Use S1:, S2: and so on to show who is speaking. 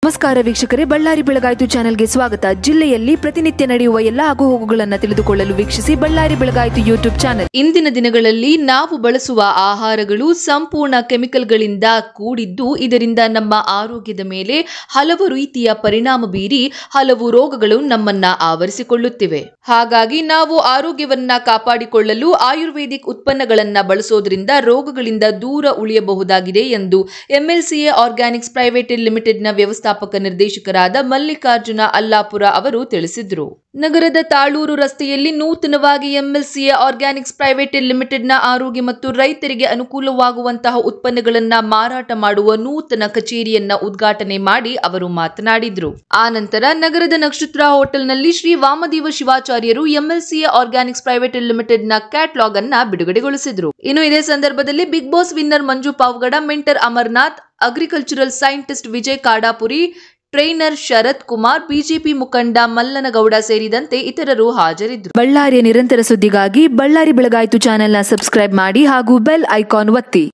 S1: ನಮಸ್ಕಾರ ವೀಕ್ಷಕರೇ, ಬಳ್ಳಾರಿ ಬೆಳಗಾಯಿತು ಚಾನೆಲ್ಗೆ ಸ್ವಾಗತ. ಜಿಲ್ಲೆಯಲ್ಲಿ ಪ್ರತಿನಿತ್ಯ ನಡೆಯುವ ಎಲ್ಲ ಆಗುಹೋಗುಗಳನ್ನು ತಿಳಿದುಕೊಳ್ಳಲು ವೀಕ್ಷಿಸಿ ಬಳ್ಳಾರಿ ಬೆಳಗಾಯಿತು ಯೂಟ್ಯೂಬ್ ಚಾನೆಲ್. ಇಂದಿನ ದಿನಗಳಲ್ಲಿ ನಾವು ಬಳಸುವ ಆಹಾರಗಳು ಸಂಪೂರ್ಣ ಕೆಮಿಕಲ್ಗಳಿಂದ ಕೂಡಿದ್ದು, ಇದರಿಂದ ನಮ್ಮ ಆರೋಗ್ಯದ ಮೇಲೆ ಹಲವು ರೀತಿಯ ಪರಿಣಾಮ ಬೀರಿ ಹಲವು ರೋಗಗಳು ನಮ್ಮನ್ನ ಆವರಿಸಿಕೊಳ್ಳುತ್ತಿವೆ. ಹಾಗಾಗಿ ನಾವು ಆರೋಗ್ಯವನ್ನ ಕಾಪಾಡಿಕೊಳ್ಳಲು ಆಯುರ್ವೇದಿಕ್ ಉತ್ಪನ್ನಗಳನ್ನ ಬಳಸೋದ್ರಿಂದ ರೋಗಗಳಿಂದ ದೂರ ಉಳಿಯಬಹುದಾಗಿದೆ ಎಂದು ಎಂಎಲ್ಸಿಎ ಆರ್ಗ್ಯಾನಿಕ್ಸ್ ಪ್ರೈವೇಟ್ ಲಿಮಿಟೆಡ್ನ ವ್ಯವಸ್ಥಾಪಕ ನಿರ್ದೇಶಕರಾದ ಮಲ್ಲಿಕಾರ್ಜುನ ಅಲ್ಲಾಪುರ ಅವರು ತಿಳಿಸಿದರು. ನಗರದ ತಾಳೂರು ರಸ್ತೆಯಲ್ಲಿ ನೂತನವಾಗಿ ಎಂಎಲ್ಸಿಎ ಆರ್ಗ್ಯಾನಿಕ್ಸ್ ಪ್ರೈವೇಟ್ ಲಿಮಿಟೆಡ್ನ ಆರೋಗ್ಯ ಮತ್ತು ರೈತರಿಗೆ ಅನುಕೂಲವಾಗುವಂತಹ ಉತ್ಪನ್ನಗಳನ್ನ ಮಾರಾಟ ಮಾಡುವ ನೂತನ ಕಚೇರಿಯನ್ನ ಉದ್ಘಾಟನೆ ಮಾಡಿ ಅವರು ಮಾತನಾಡಿದರು. ಆನಂತರ ನಗರದ ನಕ್ಷತ್ರ ಹೋಟೆಲ್ನಲ್ಲಿ ಶ್ರೀ ವಾಮದೇವ ಶಿವಾಚಾರ್ಯರು ಎಂಎಲ್ಸಿಎ ಆರ್ಗ್ಯಾನಿಕ್ಸ್ ಪ್ರೈವೇಟ್ ಲಿಮಿಟೆಡ್ನ ಕ್ಯಾಟಲಾಗ್ ಅನ್ನ ಬಿಡುಗಡೆಗೊಳಿಸಿದರು. ಇನ್ನು ಇದೇ ಸಂದರ್ಭದಲ್ಲಿ Big Boss winner Manju Pavagada, mentor Amarnath, agricultural scientist Vijay Kadapuri, trainer Sharath Kumar, BJP ಮುಖಂಡ ಮಲ್ಲನಗೌಡ ಸೇರಿದಂತೆ ಇತರರು ಹಾಜರಿದ್ದರು. ಬಳ್ಳಾರಿಯ ನಿರಂತರ ಸುದ್ದಿಗಾಗಿ ಬಳ್ಳಾರಿ ಬೆಳಗಾಯಿತು ಚಾನೆಲ್ನ ಸಬ್ಸ್ಕ್ರೈಬ್ ಮಾಡಿ ಹಾಗೂ ಬೆಲ್ ಐಕಾನ್ ಒತ್ತಿ.